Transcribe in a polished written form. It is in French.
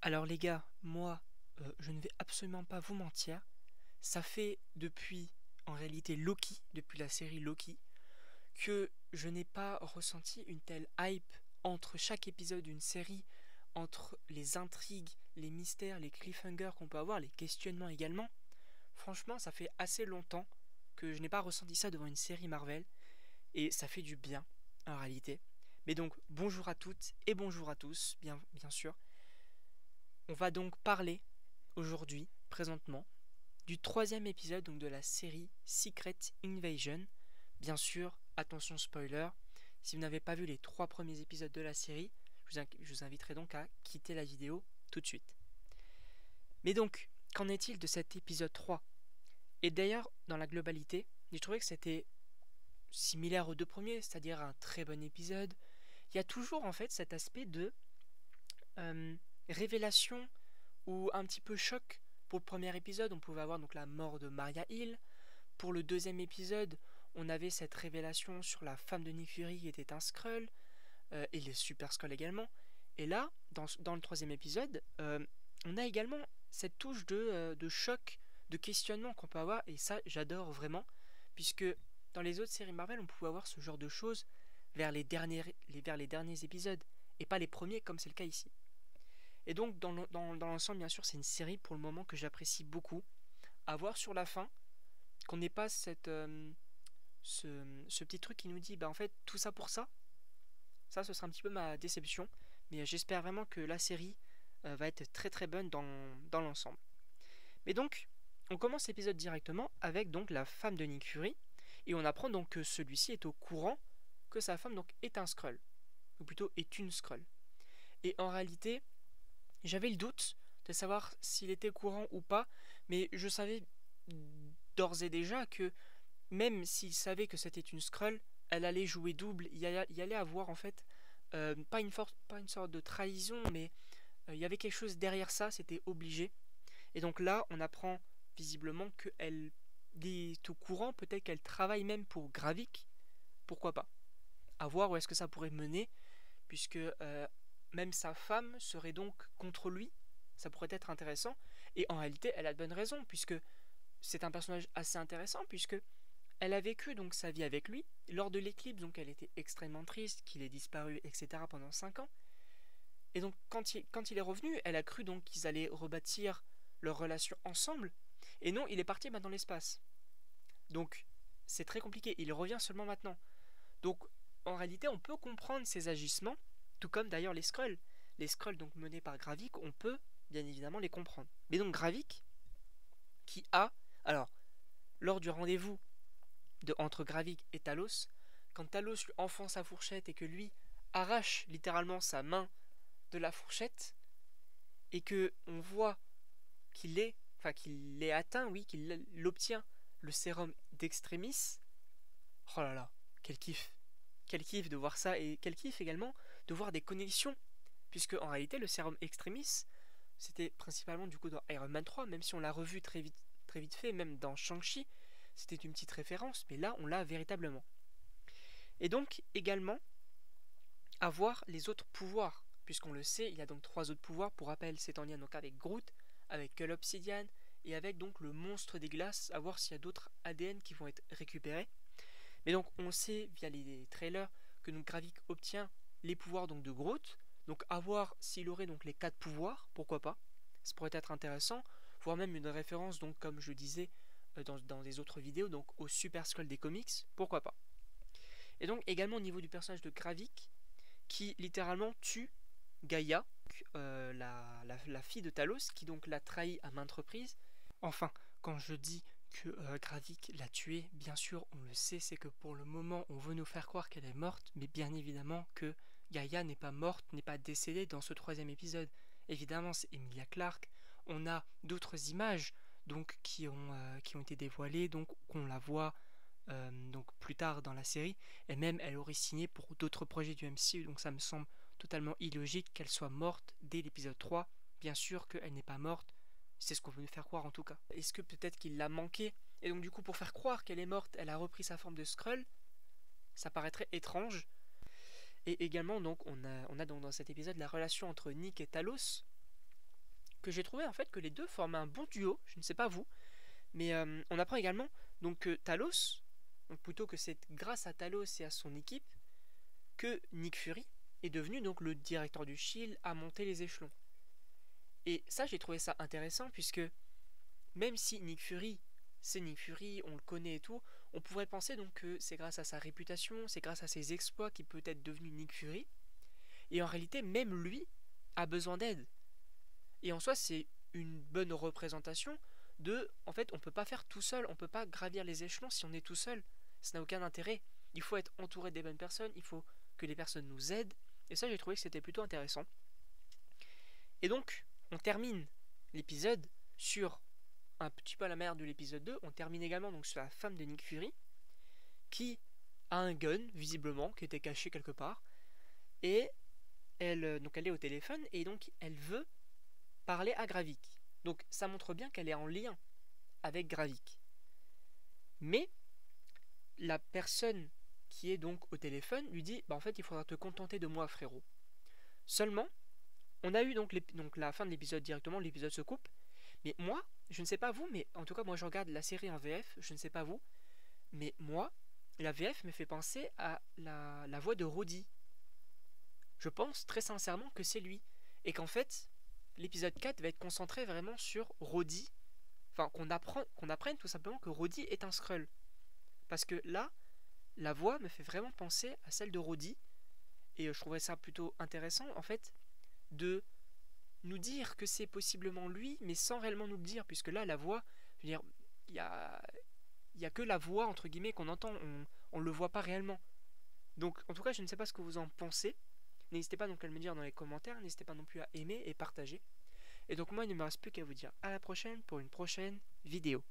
Alors les gars, moi, je ne vais absolument pas vous mentir. Ça fait depuis, en réalité, Loki, depuis la série Loki, que je n'ai pas ressenti une telle hype entre chaque épisode d'une série, entre les intrigues, les mystères, les cliffhangers qu'on peut avoir, les questionnements également. Franchement, ça fait assez longtemps que je n'ai pas ressenti ça devant une série Marvel, et ça fait du bien, en réalité. Mais donc, bonjour à toutes et bonjour à tous, bien sûr. On va donc parler aujourd'hui, présentement, du troisième épisode donc de la série Secret Invasion. Bien sûr, attention spoiler, si vous n'avez pas vu les trois premiers épisodes de la série, je vous inviterai donc à quitter la vidéo tout de suite. Mais donc, qu'en est-il de cet épisode 3? Et d'ailleurs, dans la globalité, j'ai trouvé que c'était similaire aux deux premiers, c'est-à-dire un très bon épisode. Il y a toujours en fait cet aspect de révélation ou un petit peu choc. Pour le premier épisode, on pouvait avoir donc la mort de Maria Hill. Pour le deuxième épisode, on avait cette révélation sur la femme de Nick Fury qui était un Skrull, et les Super Skrulls également. Et là, dans le troisième épisode, on a également cette touche de choc, de questionnement qu'on peut avoir, et ça, j'adore vraiment, puisque dans les autres séries Marvel, on pouvait avoir ce genre de choses vers les derniers épisodes, et pas les premiers comme c'est le cas ici. Et donc, dans l'ensemble, bien sûr, c'est une série pour le moment que j'apprécie beaucoup. À voir sur la fin, qu'on n'ait pas ce petit truc qui nous dit, bah en fait, tout ça pour ça. Ça, ce sera un petit peu ma déception. Mais j'espère vraiment que la série va être très très bonne dans l'ensemble. Mais donc, on commence l'épisode directement avec donc la femme de Nick Fury. Et on apprend donc que celui-ci est au courant que sa femme donc est un Skrull. Ou plutôt est une Skrull. Et en réalité, j'avais le doute de savoir s'il était courant ou pas, mais je savais d'ores et déjà que même s'il savait que c'était une Skrull, elle allait jouer double. Il y allait avoir en fait pas une sorte de trahison, mais il y avait quelque chose derrière ça, c'était obligé. Et donc là, on apprend visiblement qu'elle est au courant, peut-être qu'elle travaille même pour Gravik, pourquoi pas. À voir où est-ce que ça pourrait mener, puisque même sa femme serait donc contre lui, ça pourrait être intéressant, et en réalité elle a de bonnes raisons, puisque c'est un personnage assez intéressant, puisque elle a vécu donc sa vie avec lui, lors de l'éclipse donc elle était extrêmement triste, qu'il ait disparu, etc. pendant 5 ans, et donc quand il est revenu, elle a cru donc qu'ils allaient rebâtir leur relation ensemble, et non, il est parti dans l'espace. Donc c'est très compliqué, il revient seulement maintenant. Donc en réalité on peut comprendre ses agissements, tout comme d'ailleurs les Skrulls. Les Skrulls donc menés par Gravik, on peut bien évidemment les comprendre. Mais donc Gravik, qui a... Alors, lors du rendez-vous entre Gravik et Talos, quand Talos lui enfonce sa fourchette et que lui arrache littéralement sa main de la fourchette, et que on voit qu'il est atteint, oui, qu'il obtient le sérum d'Extremis, oh là là, quel kiff! Quel kiff de voir ça, et quel kiff également de voir des connexions, puisque en réalité le sérum Extremis, c'était principalement du coup dans Iron Man 3, même si on l'a revu très vite fait, même dans Shang-Chi, c'était une petite référence, mais là on l'a véritablement. Et donc également avoir les autres pouvoirs, puisqu'on le sait, il y a donc 3 autres pouvoirs, pour rappel c'est en lien donc avec Groot, avec Cull Obsidian, et avec donc le monstre des glaces, à voir s'il y a d'autres ADN qui vont être récupérés. Mais donc on sait via les trailers que donc Gravik obtient les pouvoirs donc de Groot, donc à voir s'il aurait donc les 4 pouvoirs, pourquoi pas, ça pourrait être intéressant, voire même une référence donc comme je disais dans des autres vidéos, donc au Super Skrull des comics, pourquoi pas. Et donc également au niveau du personnage de Gravik, qui littéralement tue Gaïa, la fille de Talos, qui donc l'a trahi à maintes reprises. Enfin, quand je dis que Gravik l'a tuée, bien sûr, on le sait, c'est que pour le moment, on veut nous faire croire qu'elle est morte, mais bien évidemment que Gaïa n'est pas morte, n'est pas décédée dans ce troisième épisode. Évidemment, c'est Emilia Clarke. On a d'autres images donc qui ont été dévoilées, donc qu'on la voit donc plus tard dans la série, et même elle aurait signé pour d'autres projets du MCU, donc ça me semble totalement illogique qu'elle soit morte dès l'épisode 3. Bien sûr qu'elle n'est pas morte, c'est ce qu'on veut nous faire croire en tout cas. Est-ce que peut-être qu'il l'a manqué, et donc du coup pour faire croire qu'elle est morte, elle a repris sa forme de Skrull? Ça paraîtrait étrange. Et également donc on a donc dans cet épisode la relation entre Nick et Talos, que j'ai trouvé en fait que les deux formaient un bon duo, je ne sais pas vous, mais on apprend également donc que Talos, donc plutôt que c'est grâce à Talos et à son équipe que Nick Fury est devenu donc le directeur du Shield à monter les échelons. Et ça j'ai trouvé ça intéressant puisque même si Nick Fury c'est Nick Fury, on le connaît et tout, on pourrait penser donc que c'est grâce à sa réputation, c'est grâce à ses exploits qu'il peut être devenu Nick Fury, et en réalité même lui a besoin d'aide. Et en soi c'est une bonne représentation de, en fait on peut pas faire tout seul, on peut pas gravir les échelons si on est tout seul, ça n'a aucun intérêt, il faut être entouré des bonnes personnes, il faut que les personnes nous aident, et ça j'ai trouvé que c'était plutôt intéressant. Et donc on termine l'épisode sur un petit peu à la manière de l'épisode 2, on termine également donc sur la femme de Nick Fury, qui a un gun, visiblement, qui était caché quelque part, et elle est au téléphone, et donc elle veut parler à Gravik. Donc ça montre bien qu'elle est en lien avec Gravik. Mais la personne qui est donc au téléphone lui dit en fait il faudra te contenter de moi frérot. Seulement, on a eu donc la fin de l'épisode directement, l'épisode se coupe, mais moi, je ne sais pas vous, mais en tout cas moi je regarde la série en VF, je ne sais pas vous, mais moi, la VF me fait penser à la voix de Rhodey. Je pense très sincèrement que c'est lui, et qu'en fait, l'épisode 4 va être concentré vraiment sur Rhodey, enfin qu'on apprenne tout simplement que Rhodey est un Skrull. Parce que là, la voix me fait vraiment penser à celle de Rhodey, et je trouverais ça plutôt intéressant en fait de nous dire que c'est possiblement lui, mais sans réellement nous le dire, puisque là, la voix, je veux dire, il y a que la voix, entre guillemets, qu'on entend, on le voit pas réellement. Donc, en tout cas, je ne sais pas ce que vous en pensez. N'hésitez pas donc à me dire dans les commentaires, n'hésitez pas non plus à aimer et partager. Et donc moi, il ne me reste plus qu'à vous dire à la prochaine pour une prochaine vidéo.